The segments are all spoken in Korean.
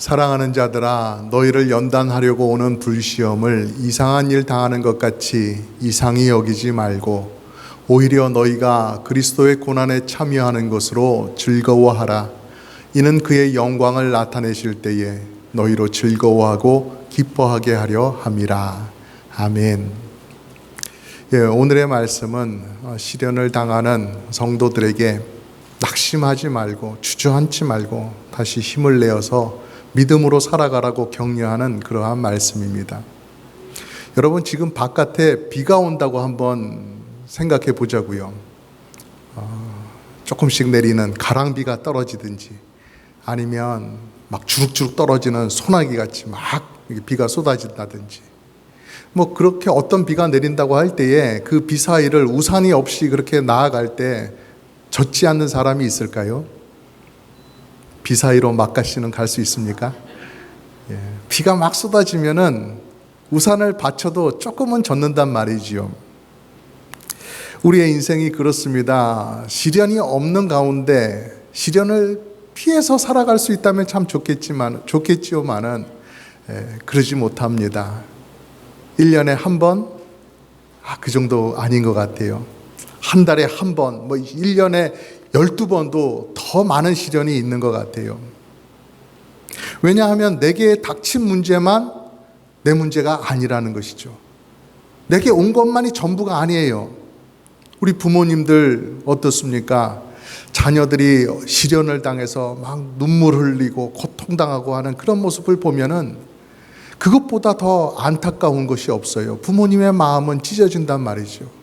사랑하는 자들아, 너희를 연단하려고 오는 불시험을 이상한 일 당하는 것 같이 이상히 여기지 말고 오히려 너희가 그리스도의 고난에 참여하는 것으로 즐거워하라. 이는 그의 영광을 나타내실 때에 너희로 즐거워하고 기뻐하게 하려 함이라. 아멘. 오늘의 말씀은 시련을 당하는 성도들에게 낙심하지 말고 주저앉지 말고 다시 힘을 내어서 믿음으로 살아가라고 격려하는 그러한 말씀입니다. 여러분, 지금 바깥에 비가 온다고 한번 생각해 보자고요. 조금씩 내리는 가랑비가 떨어지든지 아니면 막 주룩주룩 떨어지는 소나기 같이 막 비가 쏟아진다든지, 뭐 그렇게 어떤 비가 내린다고 할 때에 그 비 사이를 우산이 없이 그렇게 나아갈 때 젖지 않는 사람이 있을까요? 비 사이로 막가시는 갈 수 있습니까? 비가 막 쏟아지면은 우산을 받쳐도 조금은 젖는단 말이지요. 우리의 인생이 그렇습니다. 시련이 없는 가운데 시련을 피해서 살아갈 수 있다면 참 좋겠지요만은 그러지 못합니다. 1년에 한 번? 그 정도 아닌 것 같아요. 한 달에 한 번, 1년에 12번도 더 많은 시련이 있는 것 같아요. 왜냐하면 내게 닥친 문제만 내 문제가 아니라는 것이죠. 내게 온 것만이 전부가 아니에요. 우리 부모님들 어떻습니까? 자녀들이 시련을 당해서 막 눈물 흘리고 고통당하고 하는 그런 모습을 보면은 그것보다 더 안타까운 것이 없어요. 부모님의 마음은 찢어진단 말이죠.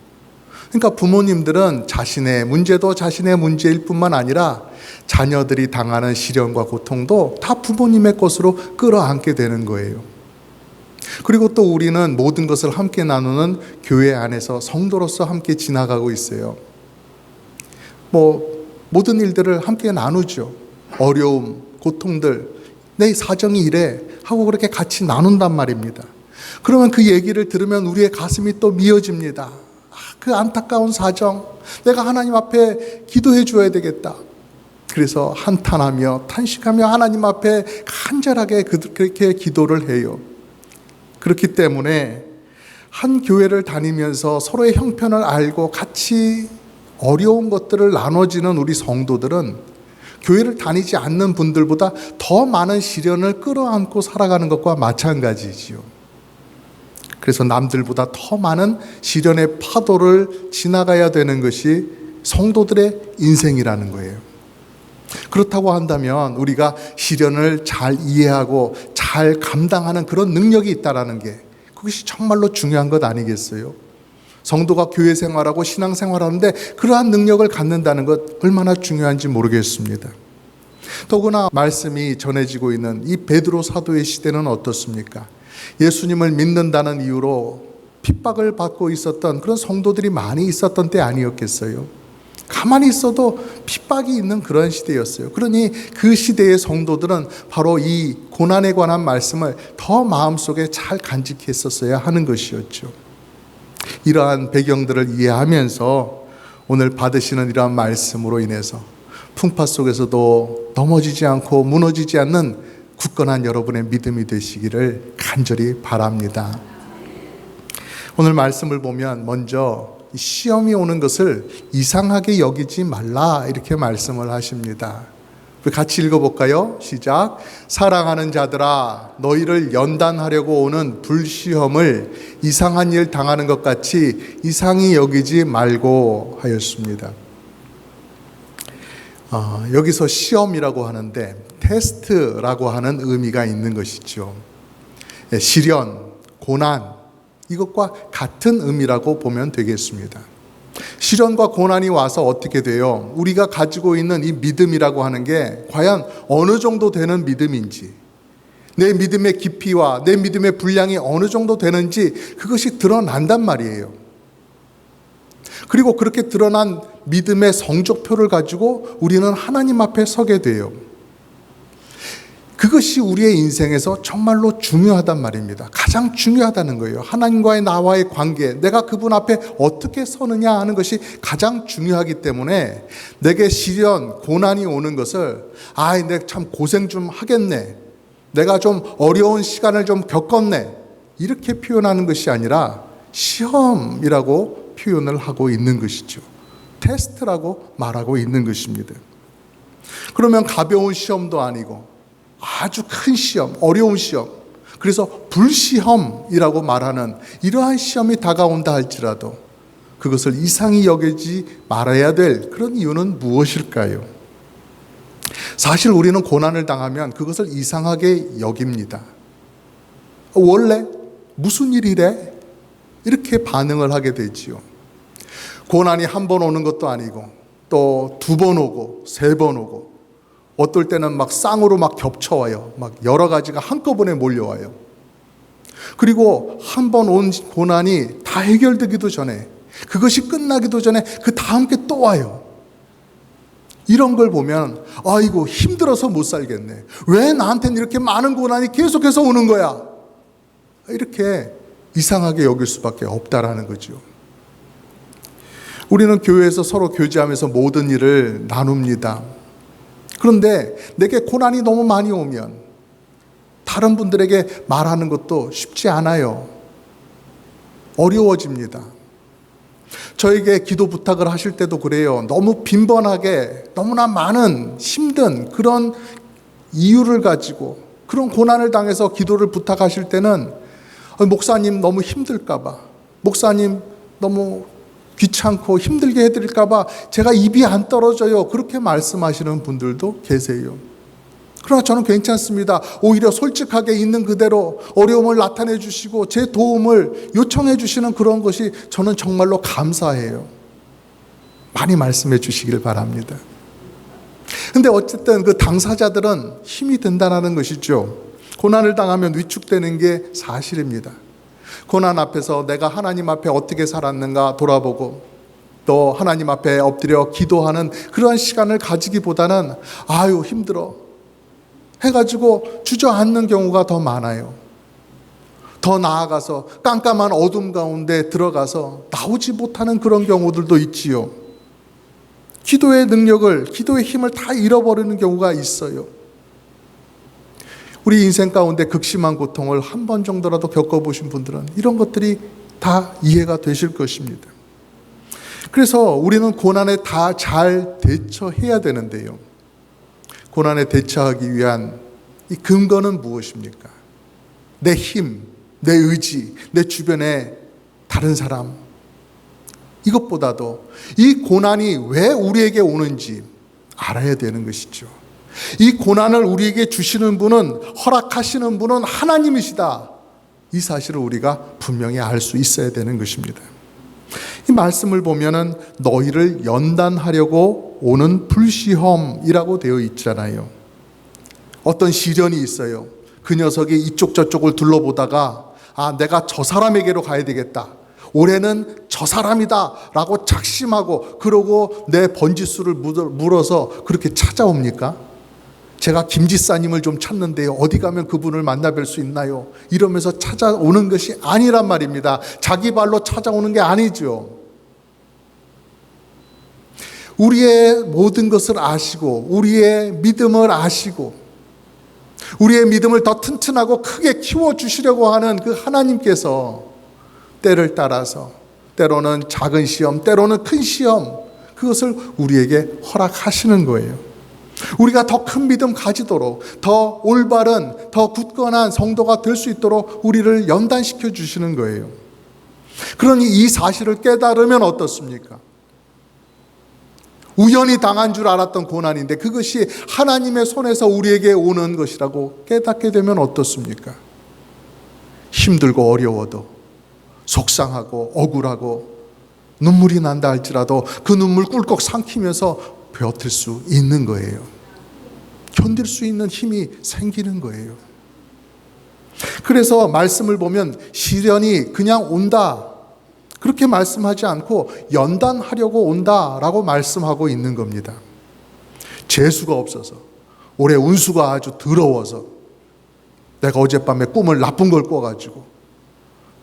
그러니까 부모님들은 자신의 문제도 자신의 문제일 뿐만 아니라 자녀들이 당하는 시련과 고통도 다 부모님의 것으로 끌어안게 되는 거예요. 그리고 또 우리는 모든 것을 함께 나누는 교회 안에서 성도로서 함께 지나가고 있어요. 모든 일들을 함께 나누죠. 어려움, 고통들, 내 사정이 이래 하고 그렇게 같이 나눈단 말입니다. 그러면 그 얘기를 들으면 우리의 가슴이 또 미어집니다. 그 안타까운 사정, 내가 하나님 앞에 기도해 줘야 되겠다. 그래서 한탄하며 탄식하며 하나님 앞에 간절하게 그렇게 기도를 해요. 그렇기 때문에 한 교회를 다니면서 서로의 형편을 알고 같이 어려운 것들을 나눠지는 우리 성도들은 교회를 다니지 않는 분들보다 더 많은 시련을 끌어안고 살아가는 것과 마찬가지지요. 그래서 남들보다 더 많은 시련의 파도를 지나가야 되는 것이 성도들의 인생이라는 거예요. 그렇다고 한다면 우리가 시련을 잘 이해하고 잘 감당하는 그런 능력이 있다는 게 그것이 정말로 중요한 것 아니겠어요? 성도가 교회 생활하고 신앙 생활하는데 그러한 능력을 갖는다는 것 얼마나 중요한지 모르겠습니다. 더구나 말씀이 전해지고 있는 이 베드로 사도의 시대는 어떻습니까? 예수님을 믿는다는 이유로 핍박을 받고 있었던 그런 성도들이 많이 있었던 때 아니었겠어요? 가만히 있어도 핍박이 있는 그런 시대였어요. 그러니 그 시대의 성도들은 바로 이 고난에 관한 말씀을 더 마음속에 잘 간직했었어야 하는 것이었죠. 이러한 배경들을 이해하면서 오늘 받으시는 이러한 말씀으로 인해서 풍파 속에서도 넘어지지 않고 무너지지 않는 굳건한 여러분의 믿음이 되시기를 간절히 바랍니다. 오늘 말씀을 보면 먼저 시험이 오는 것을 이상하게 여기지 말라 이렇게 말씀을 하십니다. 우리 같이 읽어볼까요? 시작. 사랑하는 자들아, 너희를 연단하려고 오는 불시험을 이상한 일 당하는 것 같이 이상히 여기지 말고 하였습니다. 여기서 시험이라고 하는데 테스트라고 하는 의미가 있는 것이죠. 시련, 고난, 이것과 같은 의미라고 보면 되겠습니다. 시련과 고난이 와서 어떻게 돼요? 우리가 가지고 있는 이 믿음이라고 하는 게 과연 어느 정도 되는 믿음인지, 내 믿음의 깊이와 내 믿음의 분량이 어느 정도 되는지 그것이 드러난단 말이에요. 그리고 그렇게 드러난 믿음의 성적표를 가지고 우리는 하나님 앞에 서게 돼요. 그것이 우리의 인생에서 정말로 중요하단 말입니다. 가장 중요하다는 거예요. 하나님과의 나와의 관계, 내가 그분 앞에 어떻게 서느냐 하는 것이 가장 중요하기 때문에 내게 시련, 고난이 오는 것을 내가 참 고생 좀 하겠네, 내가 좀 어려운 시간을 좀 겪었네. 이렇게 표현하는 것이 아니라 시험이라고 표현을 하고 있는 것이죠. 테스트라고 말하고 있는 것입니다. 그러면 가벼운 시험도 아니고 아주 큰 시험, 어려운 시험, 그래서 불시험이라고 말하는 이러한 시험이 다가온다 할지라도 그것을 이상히 여기지 말아야 될 그런 이유는 무엇일까요? 사실 우리는 고난을 당하면 그것을 이상하게 여깁니다. 원래 무슨 일이래? 이렇게 반응을 하게 되지요. 고난이 한 번 오는 것도 아니고 또 두 번 오고 세 번 오고 어떨 때는 막 쌍으로 막 겹쳐와요. 막 여러 가지가 한꺼번에 몰려와요. 그리고 한 번 온 고난이 다 해결되기도 전에, 그것이 끝나기도 전에 그 다음 게 또 와요. 이런 걸 보면 아이고 힘들어서 못 살겠네. 왜 나한테는 이렇게 많은 고난이 계속해서 오는 거야? 이렇게 이상하게 여길 수밖에 없다라는 거죠. 우리는 교회에서 서로 교제하면서 모든 일을 나눕니다. 그런데 내게 고난이 너무 많이 오면 다른 분들에게 말하는 것도 쉽지 않아요. 어려워집니다. 저에게 기도 부탁을 하실 때도 그래요. 너무 빈번하게 너무나 많은 힘든 그런 이유를 가지고 그런 고난을 당해서 기도를 부탁하실 때는 목사님 너무 힘들까 봐, 목사님 너무 귀찮고 힘들게 해드릴까 봐 제가 입이 안 떨어져요. 그렇게 말씀하시는 분들도 계세요. 그러나 저는 괜찮습니다. 오히려 솔직하게 있는 그대로 어려움을 나타내 주시고 제 도움을 요청해 주시는 그런 것이 저는 정말로 감사해요. 많이 말씀해 주시길 바랍니다. 근데 어쨌든 그 당사자들은 힘이 된다는 것이죠. 고난을 당하면 위축되는 게 사실입니다. 고난 앞에서 내가 하나님 앞에 어떻게 살았는가 돌아보고 또 하나님 앞에 엎드려 기도하는 그러한 시간을 가지기보다는 아유 힘들어 해가지고 주저앉는 경우가 더 많아요. 더 나아가서 깜깜한 어둠 가운데 들어가서 나오지 못하는 그런 경우들도 있지요. 기도의 능력을, 기도의 힘을 다 잃어버리는 경우가 있어요. 우리 인생 가운데 극심한 고통을 한 번 정도라도 겪어보신 분들은 이런 것들이 다 이해가 되실 것입니다. 그래서 우리는 고난에 다 잘 대처해야 되는데요. 고난에 대처하기 위한 이 근거는 무엇입니까? 내 힘, 내 의지, 내 주변의 다른 사람, 이것보다도 이 고난이 왜 우리에게 오는지 알아야 되는 것이죠. 이 고난을 우리에게 주시는 분은, 허락하시는 분은 하나님이시다. 이 사실을 우리가 분명히 알 수 있어야 되는 것입니다. 이 말씀을 보면은 너희를 연단하려고 오는 불시험이라고 되어 있잖아요. 어떤 시련이 있어요. 그 녀석이 이쪽 저쪽을 둘러보다가 내가 저 사람에게로 가야 되겠다. 올해는 저 사람이다 라고 작심하고 그러고 내 번지수를 물어서 그렇게 찾아옵니까? 제가 김지사님을 좀 찾는데요. 어디 가면 그분을 만나뵐 수 있나요? 이러면서 찾아오는 것이 아니란 말입니다. 자기 발로 찾아오는 게 아니죠. 우리의 모든 것을 아시고 우리의 믿음을 아시고 우리의 믿음을 더 튼튼하고 크게 키워주시려고 하는 그 하나님께서 때를 따라서 때로는 작은 시험, 때로는 큰 시험, 그것을 우리에게 허락하시는 거예요. 우리가 더 큰 믿음 가지도록, 더 올바른, 더 굳건한 성도가 될 수 있도록 우리를 연단시켜 주시는 거예요. 그러니 이 사실을 깨달으면 어떻습니까? 우연히 당한 줄 알았던 고난인데 그것이 하나님의 손에서 우리에게 오는 것이라고 깨닫게 되면 어떻습니까? 힘들고 어려워도 속상하고 억울하고 눈물이 난다 할지라도 그 눈물 꿀꺽 삼키면서 버틸 수 있는 거예요. 견딜 수 있는 힘이 생기는 거예요. 그래서 말씀을 보면 시련이 그냥 온다 그렇게 말씀하지 않고 연단하려고 온다라고 말씀하고 있는 겁니다. 재수가 없어서, 올해 운수가 아주 더러워서, 내가 어젯밤에 꿈을 나쁜 걸 꿔가지고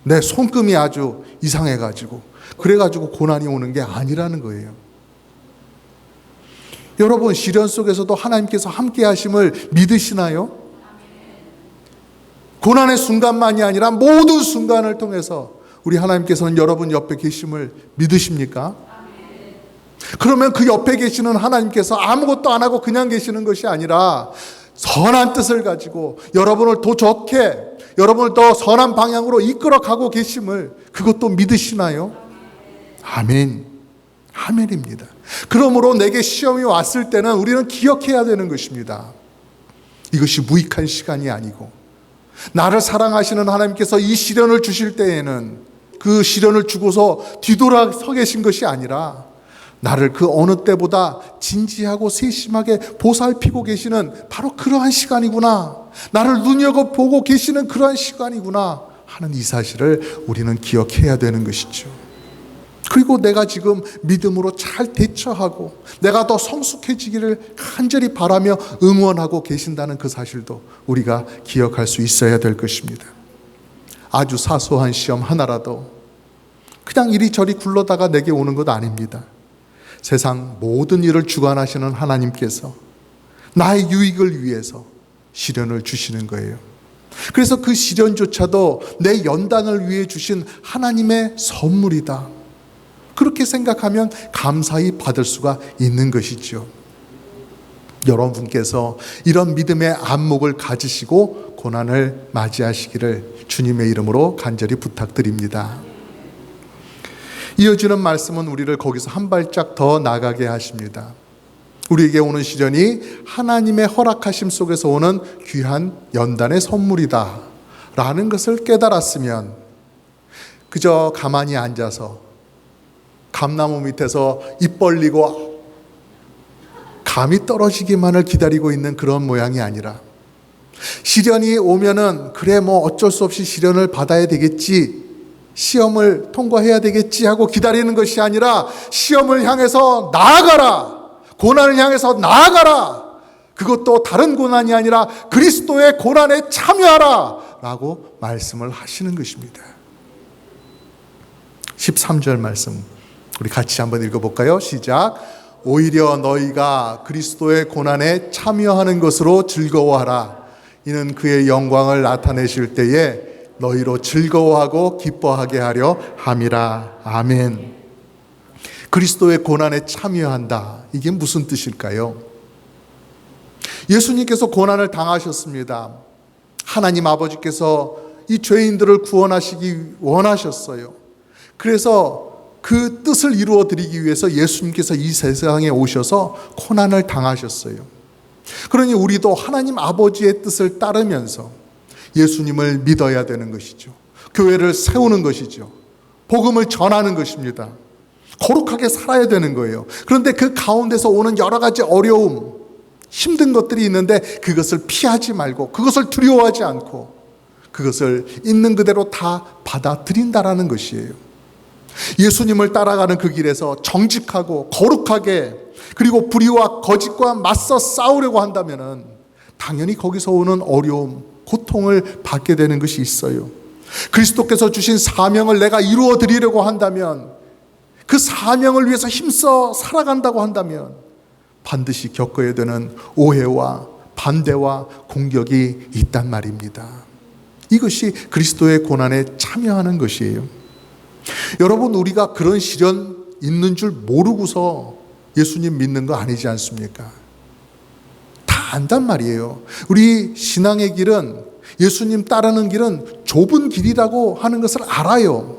내 손금이 아주 이상해가지고 그래가지고 고난이 오는 게 아니라는 거예요. 여러분, 시련 속에서도 하나님께서 함께 하심을 믿으시나요? 고난의 순간만이 아니라 모든 순간을 통해서 우리 하나님께서는 여러분 옆에 계심을 믿으십니까? 그러면 그 옆에 계시는 하나님께서 아무것도 안 하고 그냥 계시는 것이 아니라 선한 뜻을 가지고 여러분을 더 좋게, 여러분을 더 선한 방향으로 이끌어 가고 계심을 그것도 믿으시나요? 아멘. 아멘입니다. 그러므로 내게 시험이 왔을 때는 우리는 기억해야 되는 것입니다. 이것이 무익한 시간이 아니고, 나를 사랑하시는 하나님께서 이 시련을 주실 때에는 그 시련을 주고서 뒤돌아서 계신 것이 아니라 나를 그 어느 때보다 진지하고 세심하게 보살피고 계시는 바로 그러한 시간이구나, 나를 눈여겨보고 계시는 그러한 시간이구나 하는 이 사실을 우리는 기억해야 되는 것이죠. 그리고 내가 지금 믿음으로 잘 대처하고 내가 더 성숙해지기를 간절히 바라며 응원하고 계신다는 그 사실도 우리가 기억할 수 있어야 될 것입니다. 아주 사소한 시험 하나라도 그냥 이리저리 굴러다가 내게 오는 것 아닙니다. 세상 모든 일을 주관하시는 하나님께서 나의 유익을 위해서 시련을 주시는 거예요. 그래서 그 시련조차도 내 연단을 위해 주신 하나님의 선물이다, 그렇게 생각하면 감사히 받을 수가 있는 것이죠. 여러분께서 이런 믿음의 안목을 가지시고 고난을 맞이하시기를 주님의 이름으로 간절히 부탁드립니다. 이어지는 말씀은 우리를 거기서 한 발짝 더 나가게 하십니다. 우리에게 오는 시련이 하나님의 허락하심 속에서 오는 귀한 연단의 선물이다 라는 것을 깨달았으면 그저 가만히 앉아서 감나무 밑에서 입 벌리고 감이 떨어지기만을 기다리고 있는 그런 모양이 아니라, 시련이 오면은 그래 뭐 어쩔 수 없이 시련을 받아야 되겠지, 시험을 통과해야 되겠지 하고 기다리는 것이 아니라 시험을 향해서 나아가라, 고난을 향해서 나아가라, 그것도 다른 고난이 아니라 그리스도의 고난에 참여하라 라고 말씀을 하시는 것입니다. 13절 말씀 우리 같이 한번 읽어볼까요? 시작. 오히려 너희가 그리스도의 고난에 참여하는 것으로 즐거워하라. 이는 그의 영광을 나타내실 때에 너희로 즐거워하고 기뻐하게 하려 함이라. 아멘. 그리스도의 고난에 참여한다, 이게 무슨 뜻일까요? 예수님께서 고난을 당하셨습니다. 하나님 아버지께서 이 죄인들을 구원하시기 원하셨어요. 그래서 그 뜻을 이루어 드리기 위해서 예수님께서 이 세상에 오셔서 고난을 당하셨어요. 그러니 우리도 하나님 아버지의 뜻을 따르면서 예수님을 믿어야 되는 것이죠. 교회를 세우는 것이죠. 복음을 전하는 것입니다. 거룩하게 살아야 되는 거예요. 그런데 그 가운데서 오는 여러 가지 어려움, 힘든 것들이 있는데 그것을 피하지 말고, 그것을 두려워하지 않고 그것을 있는 그대로 다 받아들인다라는 것이에요. 예수님을 따라가는 그 길에서 정직하고 거룩하게, 그리고 불의와 거짓과 맞서 싸우려고 한다면 당연히 거기서 오는 어려움, 고통을 받게 되는 것이 있어요. 그리스도께서 주신 사명을 내가 이루어 드리려고 한다면, 그 사명을 위해서 힘써 살아간다고 한다면 반드시 겪어야 되는 오해와 반대와 공격이 있단 말입니다. 이것이 그리스도의 고난에 참여하는 것이에요. 여러분, 우리가 그런 시련 있는 줄 모르고서 예수님 믿는 거 아니지 않습니까? 다 안단 말이에요. 우리 신앙의 길은, 예수님 따르는 길은 좁은 길이라고 하는 것을 알아요.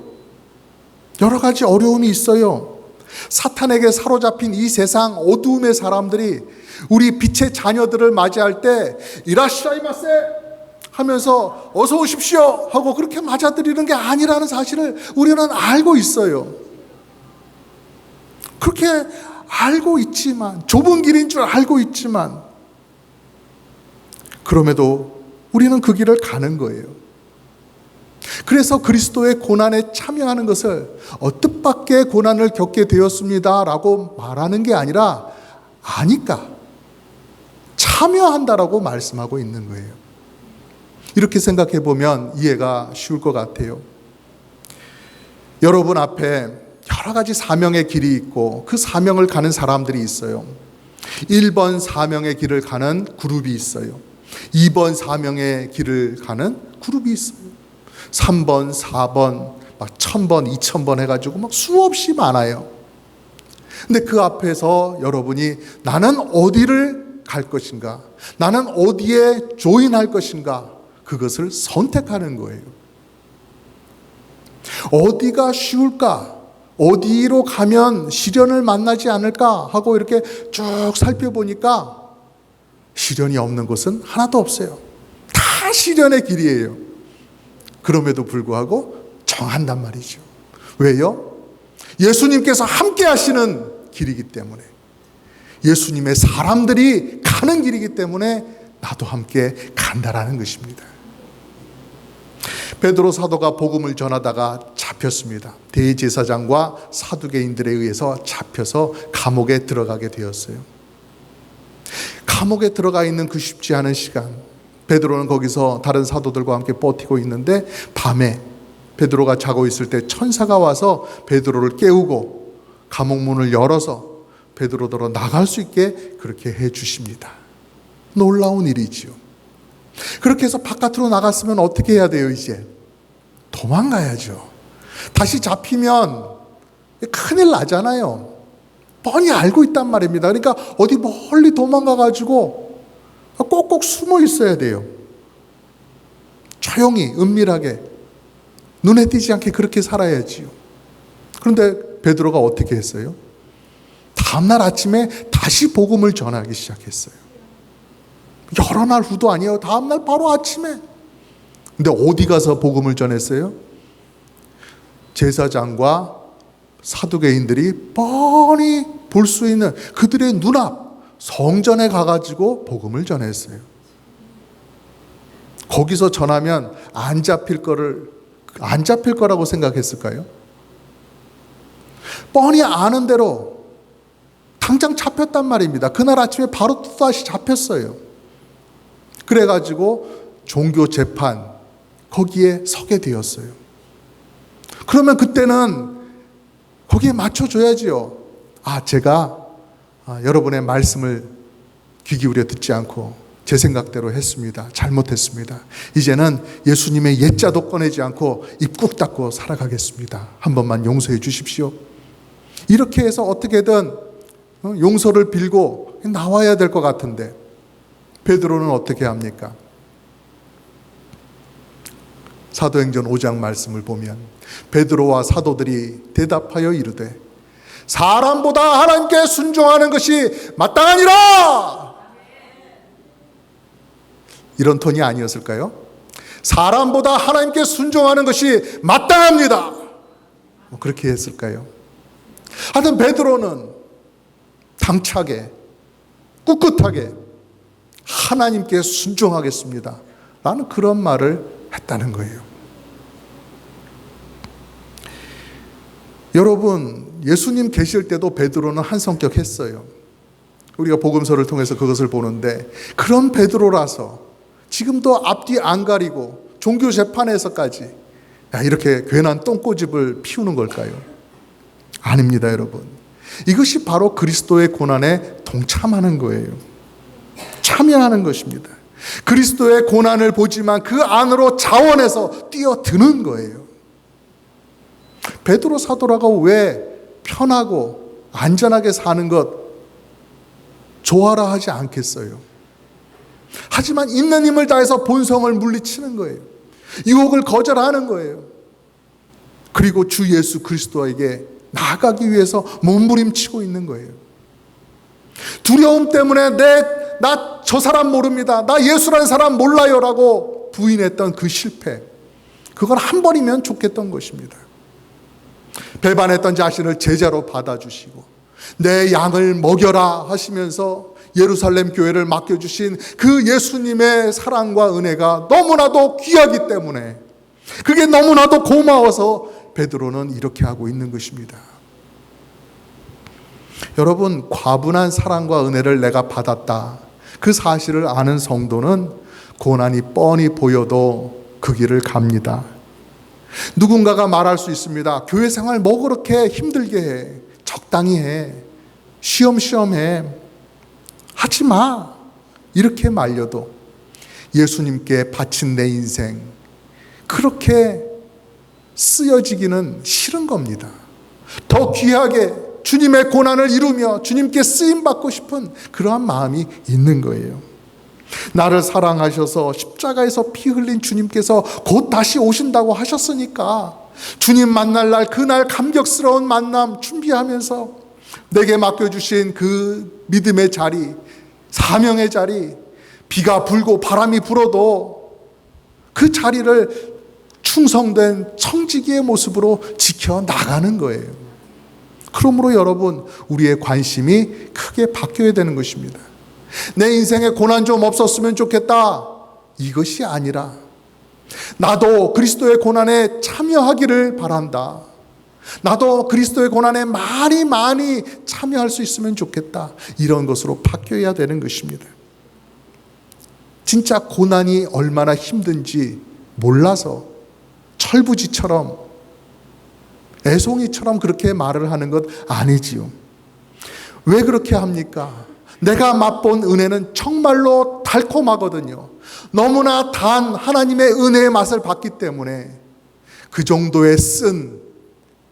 여러 가지 어려움이 있어요. 사탄에게 사로잡힌 이 세상 어두움의 사람들이 우리 빛의 자녀들을 맞이할 때 이라시아이마세 하면서 어서 오십시오 하고 그렇게 맞아들이는 게 아니라는 사실을 우리는 알고 있어요. 그렇게 알고 있지만, 좁은 길인 줄 알고 있지만, 그럼에도 우리는 그 길을 가는 거예요. 그래서 그리스도의 고난에 참여하는 것을 뜻밖의 고난을 겪게 되었습니다 라고 말하는 게 아니라 아니까 참여한다라고 말씀하고 있는 거예요. 이렇게 생각해 보면 이해가 쉬울 것 같아요. 여러분 앞에 여러 가지 사명의 길이 있고 그 사명을 가는 사람들이 있어요. 1번 사명의 길을 가는 그룹이 있어요. 2번 사명의 길을 가는 그룹이 있어요. 3번, 4번, 막 1000번, 2000번 해가지고 막 수없이 많아요. 근데 그 앞에서 여러분이 나는 어디를 갈 것인가? 나는 어디에 조인할 것인가? 그것을 선택하는 거예요. 어디가 쉬울까? 어디로 가면 시련을 만나지 않을까? 하고 이렇게 쭉 살펴보니까 시련이 없는 곳은 하나도 없어요. 다 시련의 길이에요. 그럼에도 불구하고 정한단 말이죠. 왜요? 예수님께서 함께 하시는 길이기 때문에, 예수님의 사람들이 가는 길이기 때문에 나도 함께 간다라는 것입니다. 베드로 사도가 복음을 전하다가 잡혔습니다. 대제사장과 사두개인들에 의해서 잡혀서 감옥에 들어가게 되었어요. 감옥에 들어가 있는 그 쉽지 않은 시간, 베드로는 거기서 다른 사도들과 함께 버티고 있는데, 밤에 베드로가 자고 있을 때 천사가 와서 베드로를 깨우고 감옥 문을 열어서 베드로더러 나갈 수 있게 그렇게 해 주십니다. 놀라운 일이지요. 그렇게 해서 바깥으로 나갔으면 어떻게 해야 돼요? 이제 도망가야죠. 다시 잡히면 큰일 나잖아요. 뻔히 알고 있단 말입니다. 그러니까 어디 멀리 도망가가지고 꼭꼭 숨어 있어야 돼요. 조용히 은밀하게 눈에 띄지 않게 그렇게 살아야지요. 그런데 베드로가 어떻게 했어요? 다음날 아침에 다시 복음을 전하기 시작했어요. 여러 날 후도 아니에요. 다음날 바로 아침에. 근데 어디 가서 복음을 전했어요? 제사장과 사두개인들이 뻔히 볼 수 있는 그들의 눈앞 성전에 가가지고 복음을 전했어요. 거기서 전하면 안 잡힐 거라고 생각했을까요? 뻔히 아는 대로 당장 잡혔단 말입니다. 그날 아침에 바로 또다시 잡혔어요. 그래가지고 종교 재판 거기에 서게 되었어요. 그러면 그때는 거기에 맞춰줘야지요. 제가 여러분의 말씀을 귀 기울여 듣지 않고 제 생각대로 했습니다. 잘못했습니다. 이제는 예수님의 옛자도 꺼내지 않고 입 꾹 닫고 살아가겠습니다. 한 번만 용서해 주십시오. 이렇게 해서 어떻게든 용서를 빌고 나와야 될 것 같은데, 베드로는 어떻게 합니까? 사도행전 5장 말씀을 보면 베드로와 사도들이 대답하여 이르되 사람보다 하나님께 순종하는 것이 마땅하니라. 이런 톤이 아니었을까요? 사람보다 하나님께 순종하는 것이 마땅합니다. 그렇게 했을까요? 하여튼 베드로는 당차게 꿋꿋하게 하나님께 순종하겠습니다 라는 그런 말을 했다는 거예요. 여러분, 예수님 계실 때도 베드로는 한 성격 했어요. 우리가 복음서를 통해서 그것을 보는데, 그런 베드로라서 지금도 앞뒤 안 가리고 종교 재판에서까지 이렇게 괜한 똥꼬집을 피우는 걸까요? 아닙니다, 여러분. 이것이 바로 그리스도의 고난에 동참하는 거예요. 참여하는 것입니다. 그리스도의 고난을 보지만 그 안으로 자원해서 뛰어드는 거예요. 베드로 사도라가 왜 편하고 안전하게 사는 것 좋아라 하지 않겠어요? 하지만 있는 힘을 다해서 본성을 물리치는 거예요. 유혹을 거절하는 거예요. 그리고 주 예수 그리스도에게 나아가기 위해서 몸부림치고 있는 거예요. 두려움 때문에 나 저 사람 모릅니다. 나 예수라는 사람 몰라요 라고 부인했던 그 실패, 그건 한 번이면 좋겠던 것입니다. 배반했던 자신을 제자로 받아주시고 내 양을 먹여라 하시면서 예루살렘 교회를 맡겨주신 그 예수님의 사랑과 은혜가 너무나도 귀하기 때문에, 그게 너무나도 고마워서 베드로는 이렇게 하고 있는 것입니다. 여러분, 과분한 사랑과 은혜를 내가 받았다, 그 사실을 아는 성도는 고난이 뻔히 보여도 그 길을 갑니다. 누군가가 말할 수 있습니다. 교회 생활 뭐 그렇게 힘들게 해, 적당히 해, 쉬엄쉬엄 해, 하지 마, 이렇게 말려도 예수님께 바친 내 인생, 그렇게 쓰여지기는 싫은 겁니다. 더 귀하게 주님의 고난을 이루며 주님께 쓰임받고 싶은 그러한 마음이 있는 거예요. 나를 사랑하셔서 십자가에서 피 흘린 주님께서 곧 다시 오신다고 하셨으니까 주님 만날 날, 그날 감격스러운 만남 준비하면서 내게 맡겨주신 그 믿음의 자리, 사명의 자리, 비가 불고 바람이 불어도 그 자리를 충성된 청지기의 모습으로 지켜나가는 거예요. 그러므로 여러분, 우리의 관심이 크게 바뀌어야 되는 것입니다. 내 인생에 고난 좀 없었으면 좋겠다, 이것이 아니라 나도 그리스도의 고난에 참여하기를 바란다, 나도 그리스도의 고난에 많이 참여할 수 있으면 좋겠다, 이런 것으로 바뀌어야 되는 것입니다. 진짜 고난이 얼마나 힘든지 몰라서 철부지처럼, 애송이처럼 그렇게 말을 하는 것 아니지요. 왜 그렇게 합니까? 내가 맛본 은혜는 정말로 달콤하거든요. 너무나 단 하나님의 은혜의 맛을 봤기 때문에 그 정도의 쓴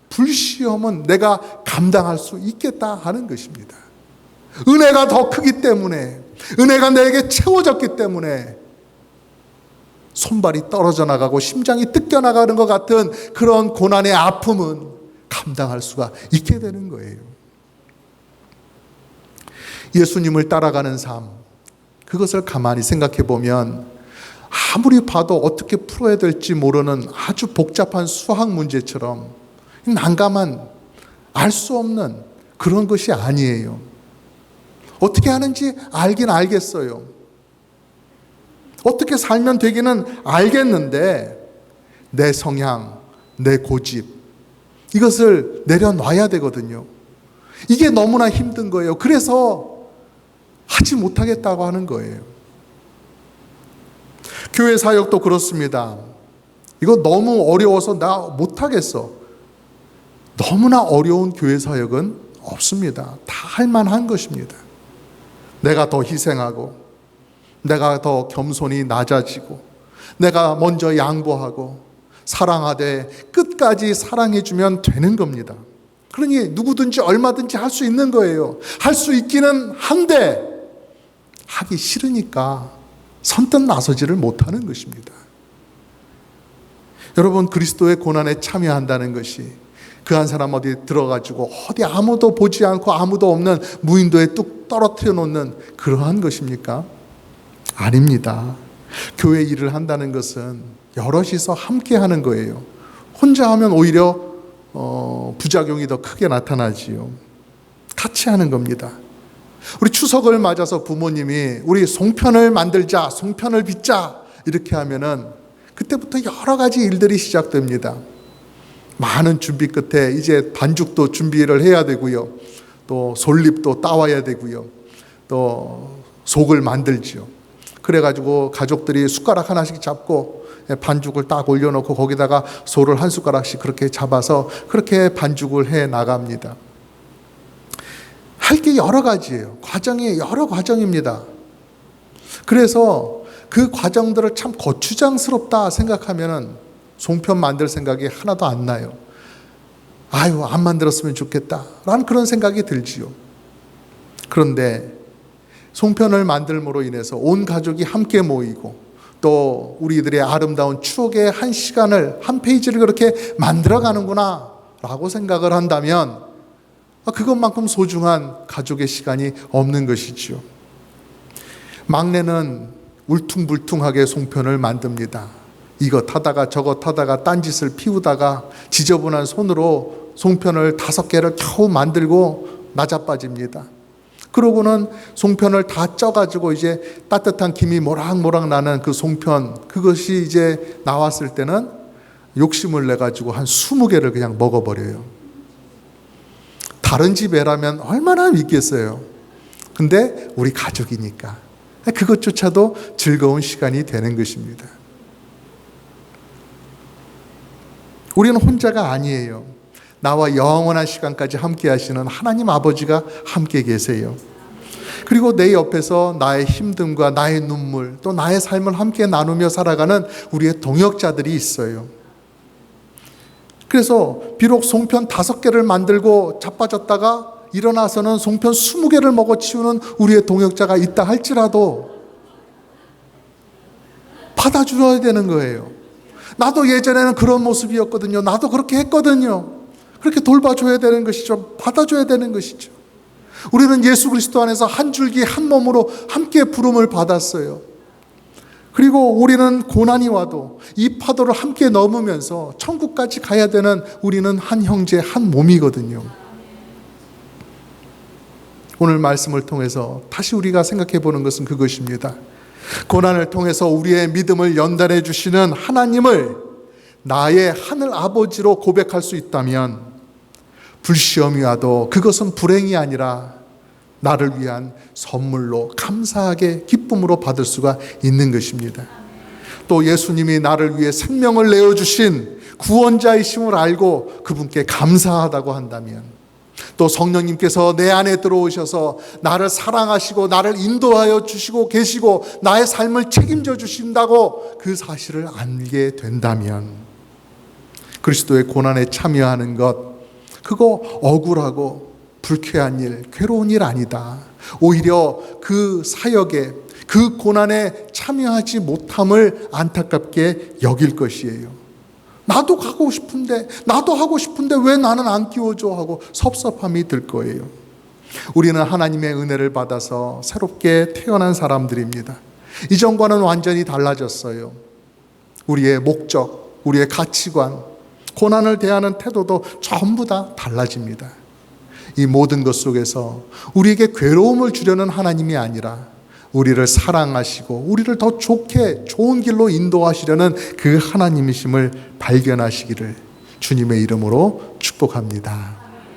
불시험은 내가 감당할 수 있겠다 하는 것입니다. 은혜가 더 크기 때문에, 은혜가 내게 채워졌기 때문에 손발이 떨어져 나가고 심장이 뜯겨 나가는 것 같은 그런 고난의 아픔은 감당할 수가 있게 되는 거예요. 예수님을 따라가는 삶, 그것을 가만히 생각해 보면 아무리 봐도 어떻게 풀어야 될지 모르는 아주 복잡한 수학 문제처럼 난감한, 알 수 없는 그런 것이 아니에요. 어떻게 하는지 알긴 알겠어요. 어떻게 살면 되기는 알겠는데 내 성향, 내 고집, 이것을 내려놔야 되거든요. 이게 너무나 힘든 거예요. 그래서 하지 못하겠다고 하는 거예요. 교회 사역도 그렇습니다. 이거 너무 어려워서 나 못하겠어. 너무나 어려운 교회 사역은 없습니다. 다 할 만한 것입니다. 내가 더 희생하고, 내가 더 겸손히 낮아지고, 내가 먼저 양보하고 사랑하되 끝까지 사랑해주면 되는 겁니다. 그러니 누구든지 얼마든지 할 수 있는 거예요. 할 수 있기는 한데 하기 싫으니까 선뜻 나서지를 못하는 것입니다. 여러분, 그리스도의 고난에 참여한다는 것이 그 한 사람 어디 들어가지고 어디 아무도 보지 않고 아무도 없는 무인도에 뚝 떨어뜨려 놓는 그러한 것입니까? 아닙니다. 교회 일을 한다는 것은 여럿이서 함께 하는 거예요. 혼자 하면 오히려 부작용이 더 크게 나타나지요. 같이 하는 겁니다. 우리 추석을 맞아서 부모님이 우리 송편을 만들자, 송편을 빚자 이렇게 하면은 그때부터 여러 가지 일들이 시작됩니다. 많은 준비 끝에 이제 반죽도 준비를 해야 되고요. 또 솔잎도 따와야 되고요. 또 속을 만들지요. 그래가지고 가족들이 숟가락 하나씩 잡고 반죽을 딱 올려놓고 거기다가 소를 한 숟가락씩 그렇게 잡아서 그렇게 반죽을 해 나갑니다. 할 게 여러 가지예요. 과정이 여러 과정입니다. 그래서 그 과정들을 참 거추장스럽다 생각하면은 송편 만들 생각이 하나도 안 나요. 아유, 안 만들었으면 좋겠다 라는 그런 생각이 들지요. 그런데 송편을 만들므로 인해서 온 가족이 함께 모이고 또 우리들의 아름다운 추억의 한 시간을, 한 페이지를 그렇게 만들어가는구나 라고 생각을 한다면 그것만큼 소중한 가족의 시간이 없는 것이지요. 막내는 울퉁불퉁하게 송편을 만듭니다. 이것 하다가 저것 하다가 딴짓을 피우다가 지저분한 손으로 송편을 5개를 겨우 만들고 나자빠집니다. 그러고는 송편을 다 쪄가지고 이제 따뜻한 김이 모락모락 나는 그 송편, 그것이 이제 나왔을 때는 욕심을 내가지고 한 20개를 그냥 먹어버려요. 다른 집 애라면 얼마나 믿겠어요. 근데 우리 가족이니까 그것조차도 즐거운 시간이 되는 것입니다. 우리는 혼자가 아니에요. 나와 영원한 시간까지 함께 하시는 하나님 아버지가 함께 계세요. 그리고 내 옆에서 나의 힘듦과 나의 눈물, 또 나의 삶을 함께 나누며 살아가는 우리의 동역자들이 있어요. 그래서 비록 송편 5개를 만들고 자빠졌다가 일어나서는 송편 20개를 먹어치우는 우리의 동역자가 있다 할지라도 받아줘야 되는 거예요. 나도 예전에는 그런 모습이었거든요. 나도 그렇게 했거든요. 그렇게 돌봐줘야 되는 것이죠. 받아줘야 되는 것이죠. 우리는 예수 그리스도 안에서 한 줄기 한 몸으로 함께 부름을 받았어요. 그리고 우리는 고난이 와도 이 파도를 함께 넘으면서 천국까지 가야 되는 우리는 한 형제 한 몸이거든요. 오늘 말씀을 통해서 다시 우리가 생각해 보는 것은 그것입니다. 고난을 통해서 우리의 믿음을 연단해 주시는 하나님을 나의 하늘 아버지로 고백할 수 있다면 불시험이 와도 그것은 불행이 아니라 나를 위한 선물로 감사하게 기쁨으로 받을 수가 있는 것입니다. 또 예수님이 나를 위해 생명을 내어주신 구원자이심을 알고 그분께 감사하다고 한다면, 또 성령님께서 내 안에 들어오셔서 나를 사랑하시고 나를 인도하여 주시고 계시고 나의 삶을 책임져 주신다고 그 사실을 알게 된다면, 그리스도의 고난에 참여하는 것, 그거 억울하고 불쾌한 일, 괴로운 일 아니다. 오히려 그 사역에, 그 고난에 참여하지 못함을 안타깝게 여길 것이에요. 나도 가고 싶은데, 나도 하고 싶은데 왜 나는 안 띄워줘 하고 섭섭함이 들 거예요. 우리는 하나님의 은혜를 받아서 새롭게 태어난 사람들입니다. 이전과는 완전히 달라졌어요. 우리의 목적, 우리의 가치관, 고난을 대하는 태도도 전부 다 달라집니다. 이 모든 것 속에서 우리에게 괴로움을 주려는 하나님이 아니라 우리를 사랑하시고 우리를 더 좋은 길로 인도하시려는 그 하나님이심을 발견하시기를 주님의 이름으로 축복합니다.